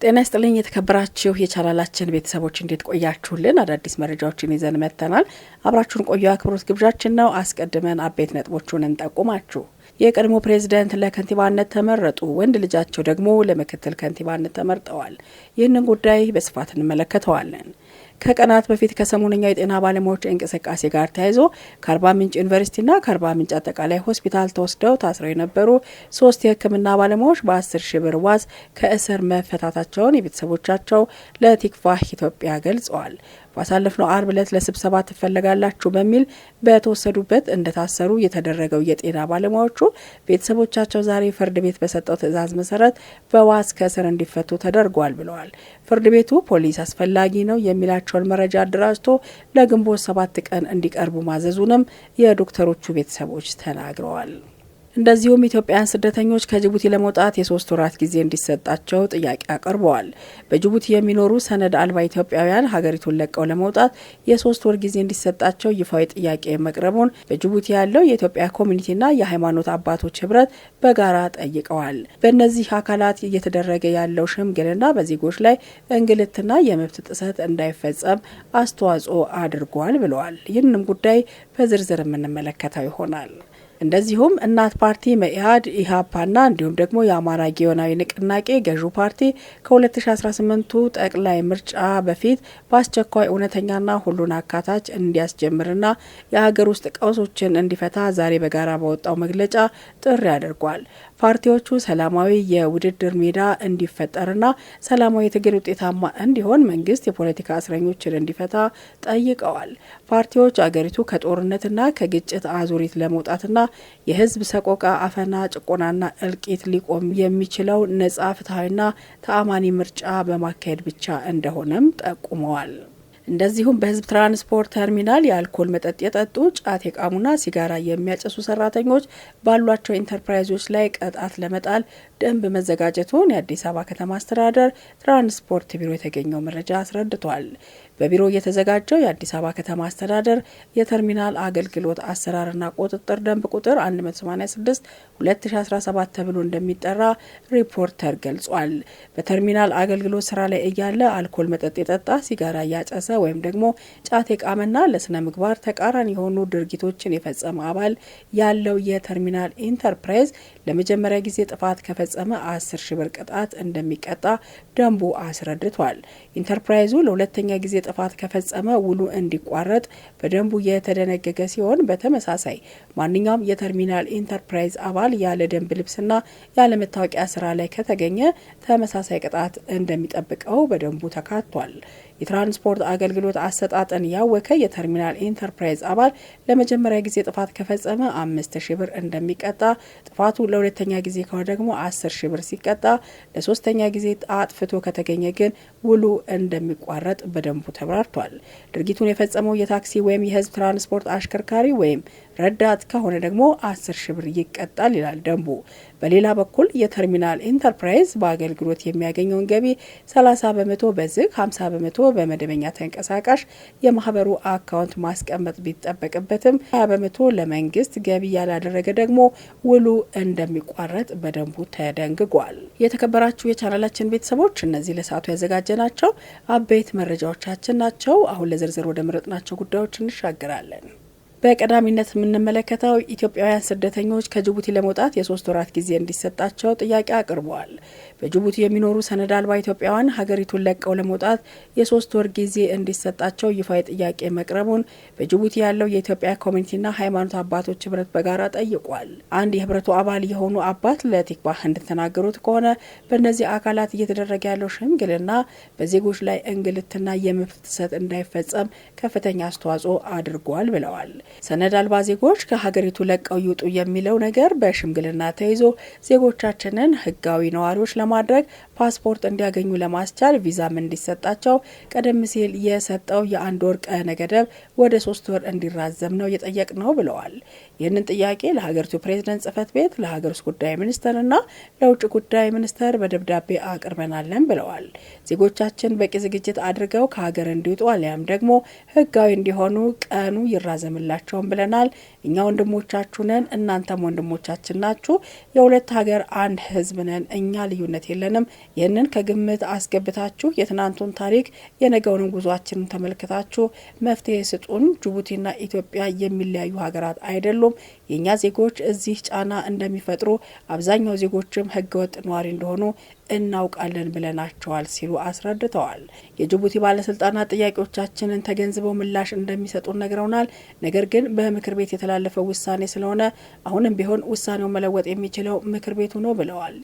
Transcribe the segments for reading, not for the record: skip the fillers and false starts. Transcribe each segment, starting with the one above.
ጤና ይስጥልኝ የተከበራችሁ የቻናላችን ቤተሰቦች እንዴት ቆያችሁልን? አዳዲስ መረጃዎችን ይዘን መጥተናል። አብራችሁን ቆዩ አክብሮት ግብዣችን ነው። አስቀድመን አበይት ነጥቦቹን እንጠቁማችሁ። የቀድሞ ፕሬዝዳንት ለከንቲባነት ተመረጡ። ወንድ ልጃቸው ደግሞ ለምክትል ከንቲባነት ተመርጠዋል። ይህንን ጉዳይ በስፋት እንመለከተዋለን። ከቀናት በፊት ከሰሞነኛ የጤና ባለሙያዎች እንቅስቃሴ ጋር ተያይዞ ከአርባ ምንጭ ዩኒቨርሲቲና ከአርባ ምንጭ አጠቃላይ ሆስፒታል ተወስደው ታስረው የነበሩ 3 የሕክምና ባለሙያዎች በ10 ሺህ ብር ዋስ ከእስር መፈታታቸውን የቤተሰቦቻቸው ለቲክቫህ ኢትዮጵያ ገልጸዋል። ባሳለፍነው አርብ ዕለት ለስብሰባ ትፈለጋላችሁ በሚል በተወሰዱበት እንደታሰሩ የተደረገው የጤና ባለሙያዎቹ ቤተሰቦቻቸው ዛሬ ፍርድ ቤት በሰጠው ትዕዛዝ መሰረት በዋስ ከእስር እንዲፈቱ ተደርጓል ብለዋል። ፍርድ ቤቱ ፖሊስ አስፈላጊ ነው የሚላቸውን መረጃ አደራጅቶ ለግንቦት 7 ቀን እንዲቀርቡ ማዘዙንም የዶክተሮቹ ቤተሰቦች ተናግረዋል። እንደዚሁም ኢትዮጵያውያን ስደተኞች ከጅቡቲ ለመውጣት የ3 ወራት ጊዜ እንዲሰጣቸው ጥያቄ አቅርበዋል። በጅቡቲ የሚኖሩ ሰነድ አልባ ኢትዮጵያውያን ሀገሪቱን ለቀው ለመውጣት የ3 ወር ጊዜ እንዲሰጣቸው ይፋዊ ጥያቄ መቅረቡን በጅቡቲ ያለው የኢትዮጵያ ኮሚኒቲና የሃይማኖት አባቶች ህብረት በጋራ ጠይቀዋል። በእነዚህ አካላት እየተደረገ ያለው ሽምግልና በዜጎች ላይ እንግልትና የመብት ጥሰት እንዳይፈጸም አስተዋጽኦ አድርጓል ብለዋል። ይህንም ጉዳይ በዝርዝር የምንመለከተው ይሆናል። እንደዚሁም እናት ፓርቲ፣ መኢአድ፣ ኢህአፓና እንዲሁም ደግሞ የአማራ ጊዮናዊ ንቅናቄ ገዢው ፓርቲ ከ2018ቱ ጠቅላይ ምርጫ በፊት በአስቸኳይ እውነተኛና ሁሉን አካታች እንዲያስጀምርና የሀገር ውስጥ ቀውሶችን እንዲፈታ ዛሬ በጋራ በወጣው መግለጫ ጥሪ አድርጓል። ፓርቲዎቹ ሰላማዊ የውድድር ሜዳ እንዲፈጠርና ሰላማዊ ትግል ውጤታማ እንዲሆን መንግስት የፖለቲካ እስረኞችን እንዲፈታ ጠይቀዋል። ፓርቲዎች አገሪቱ ከጦርነትና ከግጭት አዙሪት ለመውጣትና የህዝብ ሰቆቃ፣ አፈና፣ ጭቆናና እልቂት ሊቆም የሚችለው ነጻ፣ ፍትሐዊና ተአማኒ ምርጫ በማካሄድ ብቻ እንደሆነም ጠቁመዋል። እንደዚሁም በህዝብ ትራንስፖርት ተርሚናል የአልኮል መጠጥ የጠጡ፣ ጫት የቃሙና ሲጋራ የሚያጨሱ ሰራተኞች ባሏቸው ኢንተርፕራይዞች ላይ ቅጣት ለመጣል ደንብ መዘጋጀቱን የአዲስ አበባ ከተማ አስተዳደር ትራንስፖርት ቢሮ የተገኘው መረጃ አስረድቷል። በቢሮ የተዘጋጀው የአዲስ አበባ ከተማ አስተዳደር የተርሚናል አገልግሎት አሰራርና ቁጥጥር ደንብ ቁጥር 186/2017 ተብሎ እንደሚጠራ ሪፖርተር ገልጿል። በተርሚናል አገልግሎት ስራ ላይ እያለ አልኮል መጠጥ የጠጣ፣ ሲጋራ ያጨሰ ወይም ደግሞ ጫት የቃመና ለስነ ምግባር ተቃራኒ የሆኑ ድርጊቶችን የፈጸመ አባል ያለው የተርሚናል ኢንተርፕራይዝ ለመጀመሪያ ጊዜ ጥፋት ከፈጸመ 10 ሺህ ብር ቅጣት እንደሚቀጣ ደንቡ አስረድቷል። ኢንተርፕራይዙ ለሁለተኛ ጊዜ ጥፋት ከፈጸመ ውሉ እንዲቋረጥ በደንቡ የተደነገገ ሲሆን በተመሳሳይ ማንኛውም የተርሚናል ኢንተርፕራይዝ አባል ያለ ደንብ ልብስና ያለ መታወቂያ ስራ ላይ ከተገኘ ተመሳሳይ ቅጣት እንደሚጠብቀው በደንቡ ተካቷል። የትራንስፖርት አገልግሎት አሰጣጥን ያወከ የተርሚናል ኢንተርፕራይዝ አባል ለመጀመሪያ ጊዜ ጥፋት ከፈጸመ 5 ሺህ ብር እንደሚቀጣ፣ ጥፋቱ ለሁለተኛ ጊዜ ከሆነ ደግሞ 10 ሺህ ብር ሲቀጣ፣ ለሶስተኛ ጊዜ አጥፍቶ ከተገኘ ግን ውሉ እንደሚቋረጥ በደንቡ ተብራርቷል። ድርጊቱን የፈጸመው የታክሲ ወይም የህዝብ ትራንስፖርት አሽከርካሪ ወይም ረዳት ከሆነ ደግሞ 10 ሺህ ብር ይቀጣል ይላል ደንቡ። በሌላ በኩል የተርሚናል ኢንተርፕራይዝ በአገልግሎት የሚያገኘውን ገቢ 30 በመቶ በዝግ 50 በመቶ በመደበኛ ተንቀሳቃሽ የማህበሩ አካውንት ማስቀመጥ ቢጠበቅበትም 20 በመቶ ለመንግስት ገቢ ያላደረገ ደግሞ ውሉ እንደሚቋረጥ በደንቡ ተደንግጓል። የተከበራችሁ የቻናላችን ቤተሰቦች እነዚህ ለሰዓቱ ያዘጋጀናቸው አበይት መረጃዎቻችን ናቸው። አሁን ለዝርዝር ወደ መረጥናቸው ጉዳዮች እንሻገራለን። በቀዳሚነት የምንመለከተው ኢትዮጵያውያን ስደተኞች ከጅቡቲ ለመውጣት የ3 ወራት ጊዜ እንዲሰጣቸው ጥያቄ አቅርበዋል። በጅቡቲ የሚኖሩ ሰነድ አልባ ኢትዮጵያውያን ሀገሪቱን ለቀው ለመውጣት የ3 ወር ጊዜ እንዲሰጣቸው ይፋዊ ጥያቄ መቅረቡን በጅቡቲ ያለው የኢትዮጵያ ኮሚኒቲና ሃይማኖት አባቶች ህብረት በጋራ ጠይቋል። አንድ የህብረቱ አባል የሆኑ አባት ለቲክቫህ እንደተናገሩት ከሆነ በእነዚህ አካላት እየተደረገ ያለው ሽምግልና በዜጎች ላይ እንግልትና የመብት ጥሰት እንዳይፈጸም ከፍተኛ አስተዋጽኦ አድርጓል ብለዋል። ሰነድ አልባ ዜጎች ከሀገሪቱ ለቀው ይውጡ የሚለው ነገር በሽምግልና ተይዞ ዜጎቻችንን ህጋዊ ነዋሪዎች ለማድረግ ፓስፖርት እንዲያገኙ ለማስቻል ቪዛም እንዲሰጣቸው ቀደም ሲል የሰጠው የ1 ወር ቀነ ገደብ ወደ 3 ወር እንዲራዘም ነው የጠየቅነው ብለዋል። ይህንን ጥያቄ ለሀገሪቱ ፕሬዝዳንት ጽህፈት ቤት፣ ለሀገር ውስጥ ጉዳይ ሚኒስቴርና ለውጭ ጉዳይ ሚኒስቴር በደብዳቤ አቅርበናለን ብለዋል። ዜጎቻችን በቂ ዝግጅት አድርገው ከሀገር እንዲወጡ አሊያም ደግሞ ህጋዊ እንዲሆኑ ቀኑ ይራዘምላቸው የላቸውም ብለናል። እኛ ወንድሞቻችሁ ነን፣ እናንተም ወንድሞቻችን ናችሁ። የሁለት ሀገር አንድ ህዝብ ነን። እኛ ልዩነት የለንም። ይህንን ከግምት አስገብታችሁ የትናንቱን ታሪክ የነገውን ጉዟችንን ተመልክታችሁ መፍትሄ ስጡን። ጅቡቲና ኢትዮጵያ የሚለያዩ ሀገራት አይደሉም። የኛ ዜጎች እዚህ ጫና እንደሚፈጥሩ አብዛኛው ዜጎችም ህገወጥ ነዋሪ እንደሆኑ እናውቃለን ብለናቸዋል ሲሉ አስረድተዋል። የጅቡቲ ባለስልጣናት ጥያቄዎቻችንን ተገንዝበው ምላሽ እንደሚሰጡ ነግረውናል። ነገር ግን በምክር ቤት የተላለፈው ውሳኔ ስለሆነ አሁንም ቢሆን ውሳኔው መለወጥ የሚችለው ምክር ቤቱ ነው ብለዋል።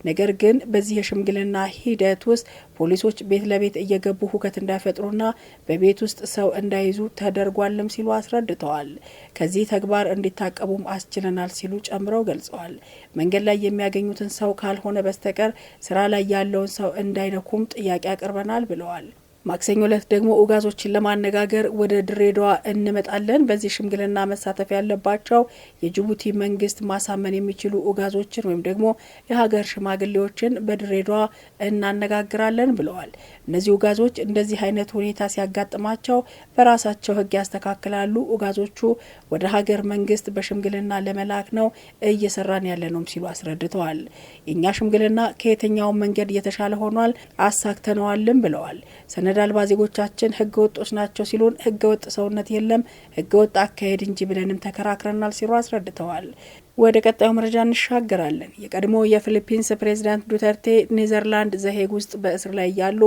ነገር ግን በዚህ የሽምግልና ሂደት ውስጥ ፖሊሶች ቤት ለቤት እየገቡ ሁከት እንዳይፈጥሩና በቤት ውስጥ ሰው እንዳይዙ ተደርጓልም ሲሉ አስረድተዋል። ከዚህ ተግባር እንዲታቀቡም አስችለናል ሲሉ ጨምረው ገልጸዋል። መንገድ ላይ የሚያገኙትን ሰው ካልሆነ በስተቀር ስራ ላይ ያለውን ሰው እንዳይነኩም ጥያቄ አቅርበናል ብለዋል። ማክሰኞ ዕለት ደግሞ ኡጋዞችን ለማነጋገር ወደ ድሬዳዋ እንመጣለን። በዚህ ሽምግልና መሳተፍ ያለባቸው የጅቡቲ መንግስት ማሳመን የሚችሉ ኡጋዞችን ወይም ደግሞ የሀገር ሽማግሌዎችን በድሬዳዋ እናነጋግራለን ብለዋል። እነዚህ ኡጋዞች እንደዚህ አይነት ሁኔታ ሲያጋጥማቸው በራሳቸው ህግ ያስተካክላሉ። ኡጋዞቹ ወደ ሀገር መንግስት በሽምግልና ለመላክ ነው እየሰራን ያለ ነው ሲሉ አስረድተዋል። የኛ ሽምግልና ከየትኛው መንገድ የተሻለ ሆኗል፣ አሳክተነዋልም ብለዋል። ሰነድ አልባ ዜጎቻችን ህገ ወጦች ናቸው ሲሉን ህገ ወጥ ሰውነት የለም ህገ ወጥ አካሄድ እንጂ ብለንም ተከራክረናል ሲሉ አስረድተዋል። ወደ ቀጣዩ መረጃ እንሻገራለን። የቀድሞ የፊሊፒንስ ፕሬዝዳንት ዱተርቴ ኔዘርላንድ ዘሄግ ውስጥ በእስር ላይ ያሉ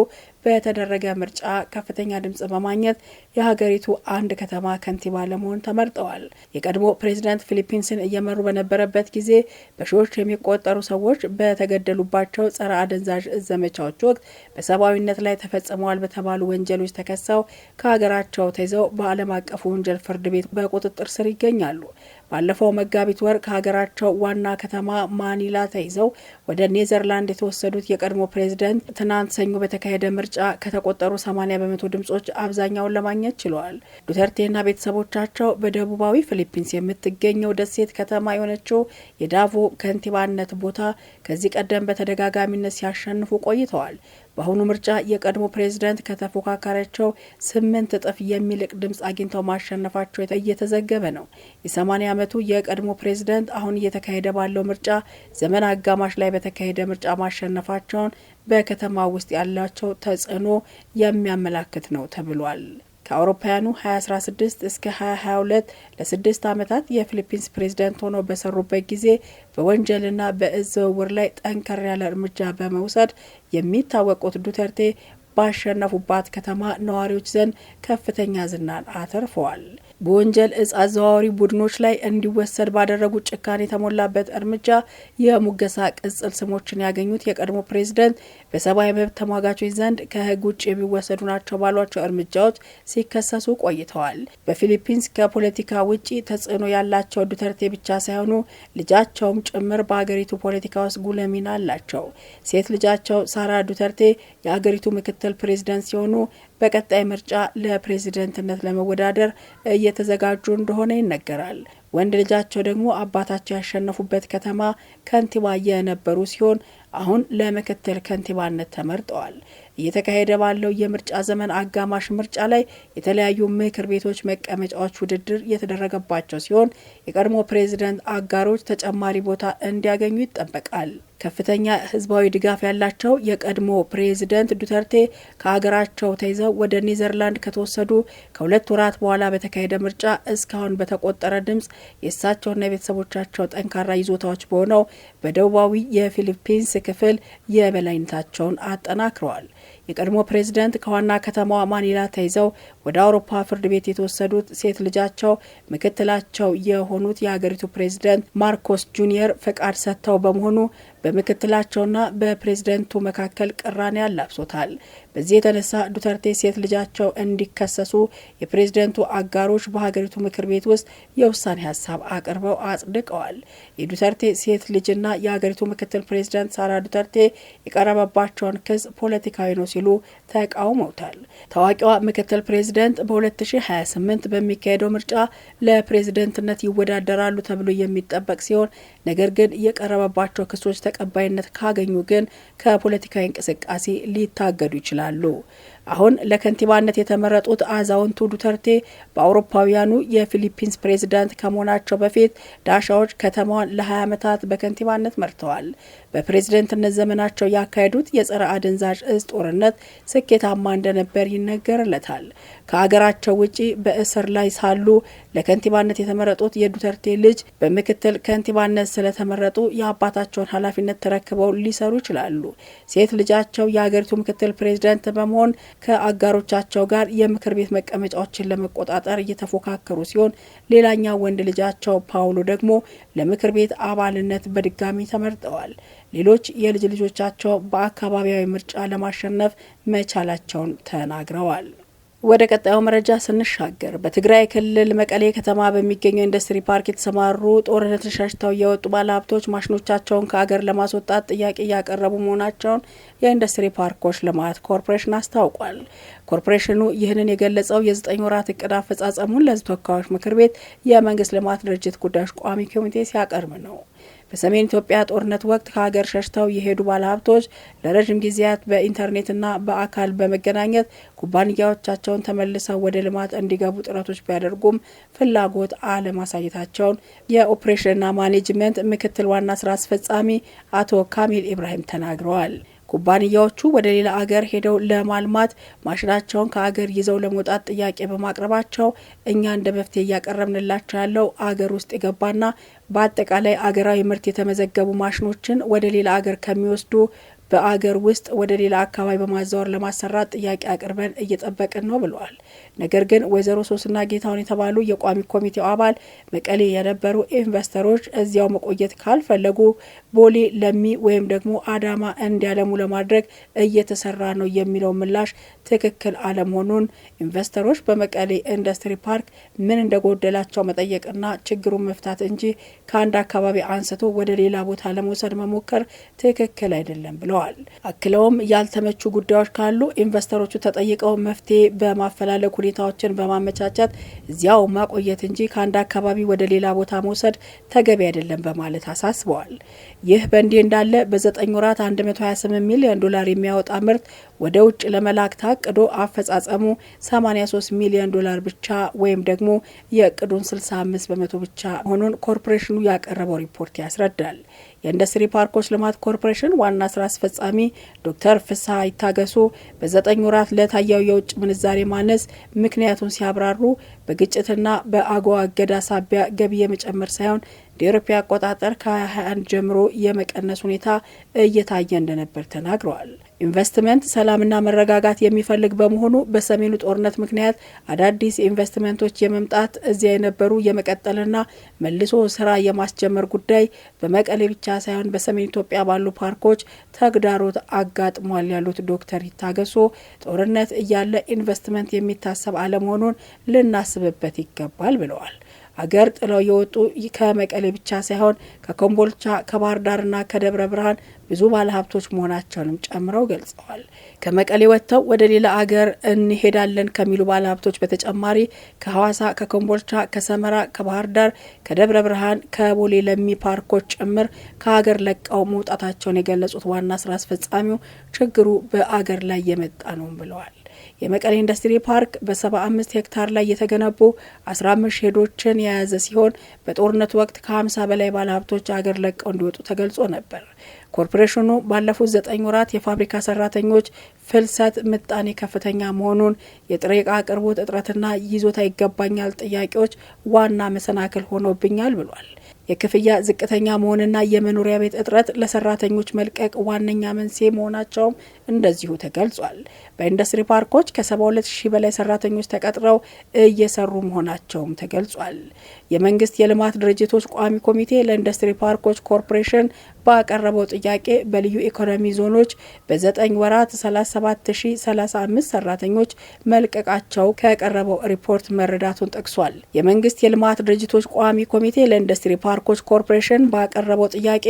በተደረገ ምርጫ ከፍተኛ ድምጽ በማግኘት የሀገሪቱ አንድ ከተማ ከንቲባ ለመሆን ተመርጠዋል። የቀድሞ ፕሬዝዳንት ፊሊፒንስን እየመሩ በነበረበት ጊዜ በሺዎች የሚቆጠሩ ሰዎች በተገደሉባቸው ጸረ አደንዛዥ ዘመቻዎች ወቅት በሰብአዊነት ላይ ተፈጽመዋል በተባሉ ወንጀሎች ተከሰው ከሀገራቸው ተይዘው በዓለም አቀፉ ወንጀል ፍርድ ቤት በቁጥጥር ስር ይገኛሉ። ባለፈው መጋቢት ወር ከሀገራቸው ዋና ከተማ ማኒላ ተይዘው ወደ ኔዘርላንድ የተወሰዱት የቀድሞ ፕሬዝዳንት ትናንት ሰኞ በተካሄደ ምርጫ ከተቆጠሩ 80 በመቶ ድምጾች አብዛኛውን ለማግኘት ችለዋል። ዱተርቴና ቤተሰቦቻቸው በደቡባዊ ፊሊፒንስ የምትገኘው ደሴት ከተማ የሆነችው የዳቮ ከንቲባነት ቦታ ከዚህ ቀደም በተደጋጋሚነት ሲያሸንፉ ቆይተዋል። በአሁኑ ምርጫ የቀድሞ ፕሬዝዳንት ከተፎካካሪያቸው 8 እጥፍ የሚልቅ ድምጽ አግኝተው ማሸነፋቸው እየተዘገበ ነው። የ80 ዓመቱ የቀድሞ ፕሬዝዳንት አሁን እየተካሄደ ባለው ምርጫ ዘመን አጋማሽ ላይ በተካሄደ ምርጫ ማሸነፋቸውን በከተማ ውስጥ ያላቸው ተጽዕኖ የሚያመላክት ነው ተብሏል። ከአውሮፓውያኑ 2016 እስከ 2022 ለ6 ዓመታት የፊሊፒንስ ፕሬዝዳንት ሆነው በሰሩበት ጊዜ በወንጀልና በእጽ ዝውውር ላይ ጠንከር ያለ እርምጃ በመውሰድ የሚታወቁት ዱተርቴ ባሸነፉባት ከተማ ነዋሪዎች ዘንድ ከፍተኛ ዝናን አተርፈዋል። በወንጀል እጽ አዘዋዋሪ ቡድኖች ላይ እንዲወሰድ ባደረጉት ጭካኔ የተሞላበት እርምጃ የሙገሳ ቅጽል ስሞችን ያገኙት የቀድሞ ፕሬዝዳንት በሰብአዊ መብት ተሟጋቾች ዘንድ ከህግ ውጭ የሚወሰዱ ናቸው ባሏቸው እርምጃዎች ሲከሰሱ ቆይተዋል። በፊሊፒንስ ከፖለቲካ ውጪ ተጽዕኖ ያላቸው ዱተርቴ ብቻ ሳይሆኑ ልጃቸውም ጭምር በሀገሪቱ ፖለቲካ ውስጥ ጉልህ ሚና አላቸው። ሴት ልጃቸው ሳራ ዱተርቴ የሀገሪቱ ምክትል ፕሬዝዳንት ሲሆኑ በቀጣይ ምርጫ ለፕሬዝዳንትነት ለመወዳደር እየተዘጋጁ እንደሆነ ይነገራል። ወንድ ልጃቸው ደግሞ አባታቸው ያሸነፉበት ከተማ ከንቲባ የነበሩ ሲሆን አሁን ለምክትል ከንቲባነት ተመርጠዋል። እየተካሄደ ባለው የምርጫ ዘመን አጋማሽ ምርጫ ላይ የተለያዩ ምክር ቤቶች መቀመጫዎች ውድድር የተደረገባቸው ሲሆን የቀድሞ ፕሬዝዳንት አጋሮች ተጨማሪ ቦታ እንዲያገኙ ይጠበቃል። ከፍተኛ ህዝባዊ ድጋፍ ያላቸው የቀድሞ ፕሬዝዳንት ዱተርቴ ከሀገራቸው ተይዘው ወደ ኔዘርላንድ ከተወሰዱ ከ2 ወራት በኋላ በተካሄደ ምርጫ እስካሁን በተቆጠረ ድምጽ የእሳቸውና የቤተሰቦቻቸው ጠንካራ ይዞታዎች በሆነው በደቡባዊ የፊሊፒንስ ክፍል የበላይነታቸውን አጠናክረዋል። የቀድሞ ፕሬዝዳንት ከዋና ከተማዋ ማኒላ ተይዘው ወደ አውሮፓ ፍርድ ቤት የተወሰዱት ሴት ልጃቸው ምክትላቸው የሆኑት የሀገሪቱ ፕሬዝዳንት ማርኮስ ጁኒየር ፈቃድ ሰጥተው በመሆኑ በምክትላቸውና በፕሬዝዳንቱ መካከል ቅራኔ ያላብሶታል። በዚህ የተነሳ ዱተርቴ ሴት ልጃቸው እንዲከሰሱ የፕሬዝዳንቱ አጋሮች በሀገሪቱ ምክር ቤት ውስጥ የውሳኔ ሀሳብ አቅርበው አጽድቀዋል። የዱተርቴ ሴት ልጅና የሀገሪቱ ምክትል ፕሬዝዳንት ሳራ ዱተርቴ የቀረበባቸውን ክስ ፖለቲካዊ ነው ሲሉ ተቃውመውታል። ታዋቂዋ ምክትል ፕሬዝዳንት በ2028 በሚካሄደው ምርጫ ለፕሬዝዳንትነት ይወዳደራሉ ተብሎ የሚጠበቅ ሲሆን ነገር ግን የቀረበባቸው ክሶች ተቀባይነት ካገኙ ግን ከፖለቲካዊ እንቅስቃሴ ሊታገዱ ይችላሉ። አሁን ለከንቲባነት የተመረጡት አዛውንቱ ዱተርቴ በአውሮፓውያኑ የፊሊፒንስ ፕሬዝዳንት ከመሆናቸው በፊት ዳሻዎች ከተማዋን ለ20 ዓመታት በከንቲባነት መርተዋል። በፕሬዝደንትነት ዘመናቸው ያካሄዱት የጸረ አደንዛዥ እጽ ጦርነት ስኬታማ እንደነበር ይነገርለታል። ከአገራቸው ውጪ በእስር ላይ ሳሉ ለከንቲባነት የተመረጡት የዱተርቴ ልጅ በምክትል ከንቲባነት ስለተመረጡ የአባታቸውን ኃላፊነት ተረክበው ሊሰሩ ይችላሉ። ሴት ልጃቸው የሀገሪቱ ምክትል ፕሬዝዳንት በመሆን ከአጋሮቻቸው ጋር የምክር ቤት መቀመጫዎችን ለመቆጣጠር እየተፎካከሩ ሲሆን፣ ሌላኛው ወንድ ልጃቸው ፓውሎ ደግሞ ለምክር ቤት አባልነት በድጋሚ ተመርጠዋል። ሌሎች የልጅ ልጆቻቸው በአካባቢያዊ ምርጫ ለማሸነፍ መቻላቸውን ተናግረዋል። ወደ ቀጣዩ መረጃ ስንሻገር በትግራይ ክልል መቀሌ ከተማ በሚገኘው ኢንዱስትሪ ፓርክ የተሰማሩ ጦርነትን ሸሽተው የወጡ ባለሀብቶች ማሽኖቻቸውን ከአገር ለማስወጣት ጥያቄ እያቀረቡ መሆናቸውን የኢንዱስትሪ ፓርኮች ልማት ኮርፖሬሽን አስታውቋል። ኮርፖሬሽኑ ይህንን የገለጸው የ9 ወራት እቅድ አፈጻጸሙን ለሕዝብ ተወካዮች ምክር ቤት የመንግስት ልማት ድርጅት ጉዳዮች ቋሚ ኮሚቴ ሲያቀርብ ነው። በሰሜን ኢትዮጵያ ጦርነት ወቅት ከሀገር ሸሽተው የሄዱ ባለሀብቶች ለረጅም ጊዜያት በኢንተርኔትና በአካል በመገናኘት ኩባንያዎቻቸውን ተመልሰው ወደ ልማት እንዲገቡ ጥረቶች ቢያደርጉም ፍላጎት አለማሳየታቸውን የኦፕሬሽንና ማኔጅመንት ምክትል ዋና ስራ አስፈጻሚ አቶ ካሚል ኢብራሂም ተናግረዋል። ኩባንያዎቹ ወደ ሌላ አገር ሄደው ለማልማት ማሽናቸውን ከአገር ይዘው ለመውጣት ጥያቄ በማቅረባቸው እኛ እንደ መፍትሄ እያቀረብንላቸው ያለው አገር ውስጥ የገባና በአጠቃላይ አገራዊ ምርት የተመዘገቡ ማሽኖችን ወደ ሌላ አገር ከሚወስዱ በአገር ውስጥ ወደ ሌላ አካባቢ በማዛወር ለማሰራት ጥያቄ አቅርበን እየጠበቅን ነው ብለዋል። ነገር ግን ወይዘሮ ሶስና ጌታውን የተባሉ የቋሚ ኮሚቴው አባል መቀሌ የነበሩ ኢንቨስተሮች እዚያው መቆየት ካልፈለጉ ቦሌ፣ ለሚ ወይም ደግሞ አዳማ እንዲያለሙ ለማድረግ እየተሰራ ነው የሚለው ምላሽ ትክክል አለመሆኑን ኢንቨስተሮች በመቀሌ ኢንዱስትሪ ፓርክ ምን እንደጎደላቸው መጠየቅና ችግሩን መፍታት እንጂ ከአንድ አካባቢ አንስቶ ወደ ሌላ ቦታ ለመውሰድ መሞከር ትክክል አይደለም ብለዋል። አክለውም ያልተመቹ ጉዳዮች ካሉ ኢንቨስተሮቹ ተጠይቀው መፍትሄ በማፈላለግ ሁኔታዎችን በማመቻቸት እዚያው ማቆየት እንጂ ከአንድ አካባቢ ወደ ሌላ ቦታ መውሰድ ተገቢ አይደለም በማለት አሳስበዋል። ይህ በእንዲህ እንዳለ በ9 ወራት $128 ሚሊዮን የሚያወጣ ምርት ወደ ውጭ ለመላክ ታቅዶ አፈጻጸሙ $83 ሚሊዮን ብቻ ወይም ደግሞ የእቅዱን 65 በመቶ ብቻ መሆኑን ኮርፖሬሽኑ ያቀረበው ሪፖርት ያስረዳል። የኢንዱስትሪ ፓርኮች ልማት ኮርፖሬሽን ዋና ስራ አስፈጻሚ ዶክተር ፍስሐ ይታገሱ በ9 ወራት ለታየው የውጭ ምንዛሬ ማነስ ምክንያቱን ሲያብራሩ በግጭትና በአጎዋ እገዳ ሳቢያ ገቢ የመጨመር ሳይሆን የአውሮፓ አቆጣጠር ከ2021 ጀምሮ የመቀነስ ሁኔታ እየታየ እንደነበር ተናግረዋል። ኢንቨስትመንት ሰላምና መረጋጋት የሚፈልግ በመሆኑ በሰሜኑ ጦርነት ምክንያት አዳዲስ ኢንቨስትመንቶች የመምጣት እዚያ የነበሩ የመቀጠልና መልሶ ስራ የማስጀመር ጉዳይ በመቀሌ ብቻ ሳይሆን በሰሜን ኢትዮጵያ ባሉ ፓርኮች ተግዳሮት አጋጥሟል ያሉት ዶክተር ይታገሱ ጦርነት እያለ ኢንቨስትመንት የሚታሰብ አለመሆኑን ልናስብበት ይገባል ብለዋል። አገር ጥለው የወጡ ከመቀሌ ብቻ ሳይሆን ከኮምቦልቻ፣ ከባህር ዳርና ከደብረ ብርሃን ብዙ ባለሀብቶች መሆናቸውንም ጨምረው ገልጸዋል። ከመቀሌ ወጥተው ወደ ሌላ አገር እንሄዳለን ከሚሉ ባለሀብቶች በተጨማሪ ከሐዋሳ፣ ከኮምቦልቻ፣ ከሰመራ፣ ከባህር ዳር፣ ከደብረ ብርሃን፣ ከቦሌ ለሚ ፓርኮች ጭምር ከሀገር ለቀው መውጣታቸውን የገለጹት ዋና ስራ አስፈጻሚው ችግሩ በአገር ላይ የመጣ ነው ብለዋል። የመቀሌ ኢንዱስትሪ ፓርክ በ75 ሄክታር ላይ የተገነቡ 15 ሼዶችን የያዘ ሲሆን በጦርነቱ ወቅት ከ50 በላይ ባለሀብቶች አገር ለቀው እንዲወጡ ተገልጾ ነበር። ኮርፖሬሽኑ ባለፉት 9 ወራት የፋብሪካ ሰራተኞች ፍልሰት ምጣኔ ከፍተኛ መሆኑን የጥሬ ዕቃ አቅርቦት እጥረትና ይዞታ ይገባኛል ጥያቄዎች ዋና መሰናክል ሆኖብኛል ብሏል። የክፍያ ዝቅተኛ መሆንና የመኖሪያ ቤት እጥረት ለሰራተኞች መልቀቅ ዋነኛ መንስኤ መሆናቸውም እንደዚሁ ተገልጿል። በኢንዱስትሪ ፓርኮች ከ72000 በላይ ሰራተኞች ተቀጥረው እየሰሩ መሆናቸውም ተገልጿል። የመንግስት የልማት ድርጅቶች ቋሚ ኮሚቴ ለኢንዱስትሪ ፓርኮች ኮርፖሬሽን ባቀረበው ጥያቄ በልዩ ኢኮኖሚ ዞኖች በ9 ወራት 37035 ሰራተኞች መልቀቃቸው ከቀረበው ሪፖርት መረዳቱን ጠቅሷል። የመንግስት የልማት ድርጅቶች ቋሚ ኮሚቴ ለኢንዱስትሪ ፓርኮች ኮርፖሬሽን ባቀረበው ጥያቄ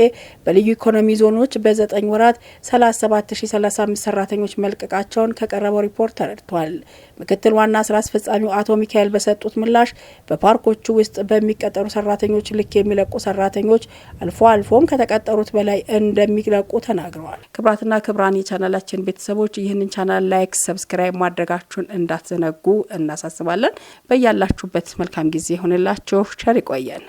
በልዩ ኢኮኖሚ ዞኖች በ9 ወራት 37035 35 ሰራተኞች መልቀቃቸውን ከቀረበው ሪፖርት ተረድቷል። ምክትል ዋና ስራ አስፈጻሚው አቶ ሚካኤል በሰጡት ምላሽ በፓርኮቹ ውስጥ በሚቀጠሩ ሰራተኞች ልክ የሚለቁ ሰራተኞች አልፎም ከተቀጠሩት በላይ እንደሚለቁ ተናግረዋል። ክብራትና ክብራን የቻናላችን ቤተሰቦች ይህንን ቻናል ላይክ፣ ሰብስክራይብ ማድረጋችሁን እንዳትዘነጉ እናሳስባለን። በያላችሁበት መልካም ጊዜ ሆነላችሁ። ቸር ይቆየን።